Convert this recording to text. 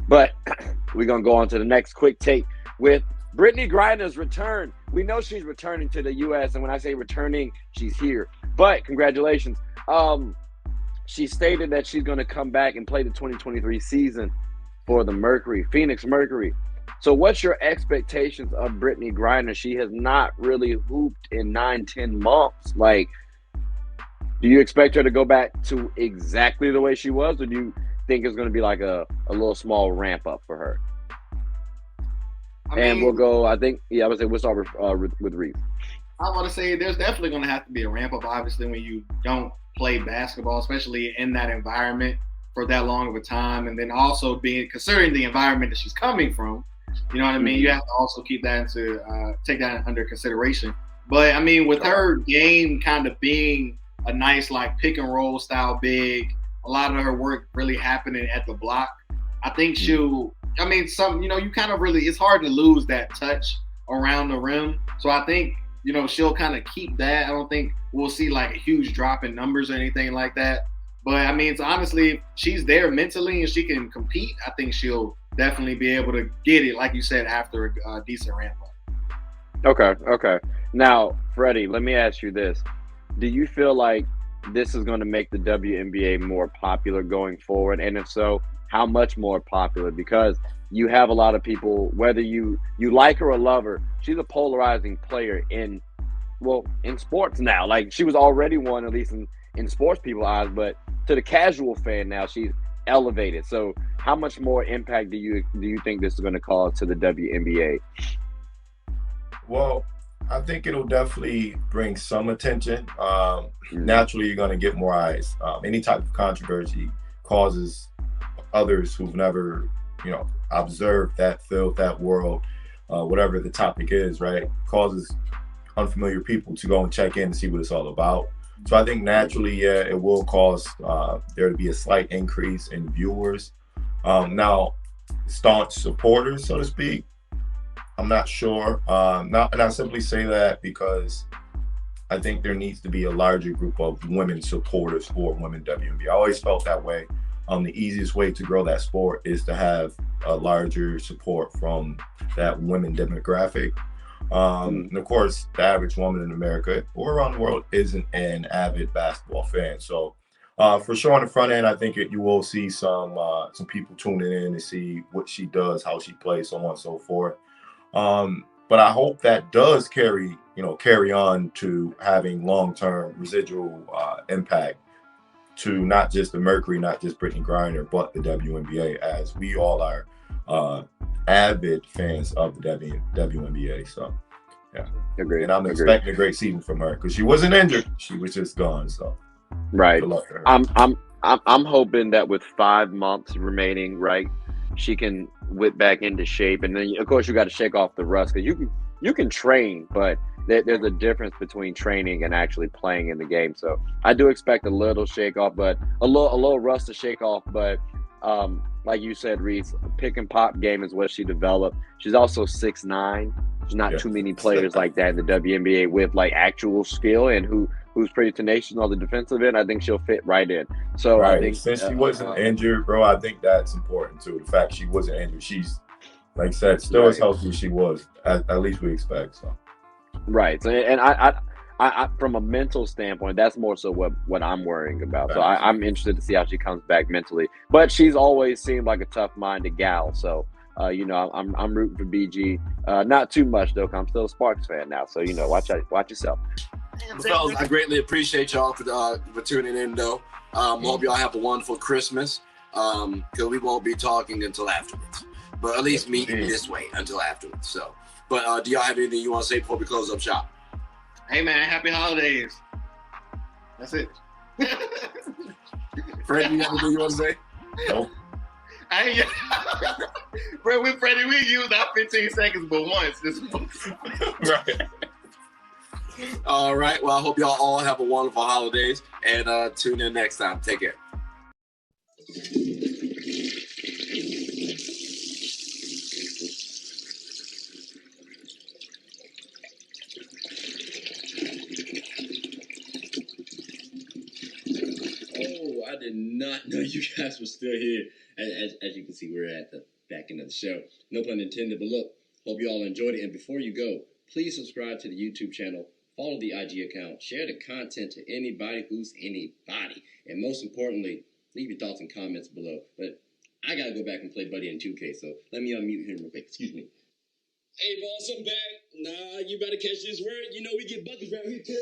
But we're going to go on to the next quick take with Brittney Griner's return. We know she's returning to the U.S., and when I say returning, she's here. But congratulations. She stated that she's going to come back and play the 2023 season for the Mercury, Phoenix Mercury. So what's your expectations of Brittney Griner? She has not really hooped in 9-10 months. Like, do you expect her to go back to exactly the way she was, or do you think it's going to be like a little small ramp up for her? We'll go, I think, I would say we'll start with Reese. I want to say there's definitely going to have to be a ramp up, obviously, when you don't play basketball, especially in that environment for that long of a time. And then also considering the environment that she's coming from, you know what I mean? You have to also keep that take that under consideration. But, I mean, with her game kind of being a nice, like, pick and roll style big, a lot of her work really happening at the block, I think you kind of really, it's hard to lose that touch around the rim. So I think, she'll kind of keep that. I don't think we'll see like a huge drop in numbers or anything like that. But I mean, it's honestly, if she's there mentally and she can compete, I think she'll definitely be able to get it, like you said, after a decent ramp up. Okay. Now, Freddie, let me ask you this. Do you feel like this is going to make the WNBA more popular going forward? And if so, how much more popular? Because you have a lot of people, whether you like her or love her, she's a polarizing player in sports now. Like, she was already one, at least in sports people's eyes, but to the casual fan now, she's elevated. So how much more impact do you think this is going to cause to the WNBA? Well, I think it'll definitely bring some attention. Naturally, you're going to get more eyes. Any type of controversy causes others who've never, observed that field, that world, whatever the topic is, right? Causes unfamiliar people to go and check in and see what it's all about. So I think naturally, it will cause there to be a slight increase in viewers. Now, staunch supporters, so to speak, I'm not sure. And I simply say that because I think there needs to be a larger group of women supporters for women WNBA. I always felt that way. The easiest way to grow that sport is to have a larger support from that women demographic. And of course, the average woman in America or around the world isn't an avid basketball fan. So for sure on the front end, I think you will see some people tuning in to see what she does, how she plays, so on and so forth. But I hope that does carry on to having long-term residual impact to not just the Mercury, not just Brittney Griner, but the WNBA, as we all are avid fans of the WNBA. So, yeah, agreed. And I'm expecting a great season from her because she wasn't injured; she was just gone. So, right. Good luck to her. I'm hoping that with 5 months remaining, right, she can whip back into shape, and then of course you got to shake off the rust because you can train, but there's a difference between training and actually playing in the game. So I do expect a little shake off, but a little rust to shake off. But like you said, Reese, pick and pop game is what she developed. She's also 6'9". There's not too many players like that in the WNBA with like actual skill and who's pretty tenacious on the defensive end. I think she'll fit right in. So right. I think since she wasn't injured, bro, I think that's important too. The fact she wasn't injured, she's, like I said, still as healthy as she was. At least we expect. So. Right. So, and I from a mental standpoint, that's more so what I'm worrying about. So I'm interested to see how she comes back mentally. But she's always seemed like a tough-minded gal. So, I'm rooting for BG. Not too much though, 'cause I'm still a Sparks fan now. So watch yourself. Fellas, I greatly appreciate y'all for tuning in though. Hope y'all have a wonderful Christmas. Because we won't be talking until afterwards. But at least meet this way until afterwards. So, but do y'all have anything you want to say before we close up shop? Hey man, happy holidays. That's it. Fred, you got anything you want to say? Nope. Bro, with Freddie, we used our 15 seconds but once. Right. All right. Well, I hope y'all all have a wonderful holidays and tune in next time. Take care. I did not know you guys were still here. As you can see, we're at the back end of the show. No pun intended, but look, hope you all enjoyed it. And before you go, please subscribe to the YouTube channel, follow the IG account, share the content to anybody who's anybody. And most importantly, leave your thoughts and comments below. But I got to go back and play Buddy in 2K, so let me unmute him real quick. Excuse me. Hey, boss, I'm back. Nah, you better catch this word. You know we get buckets around here, too.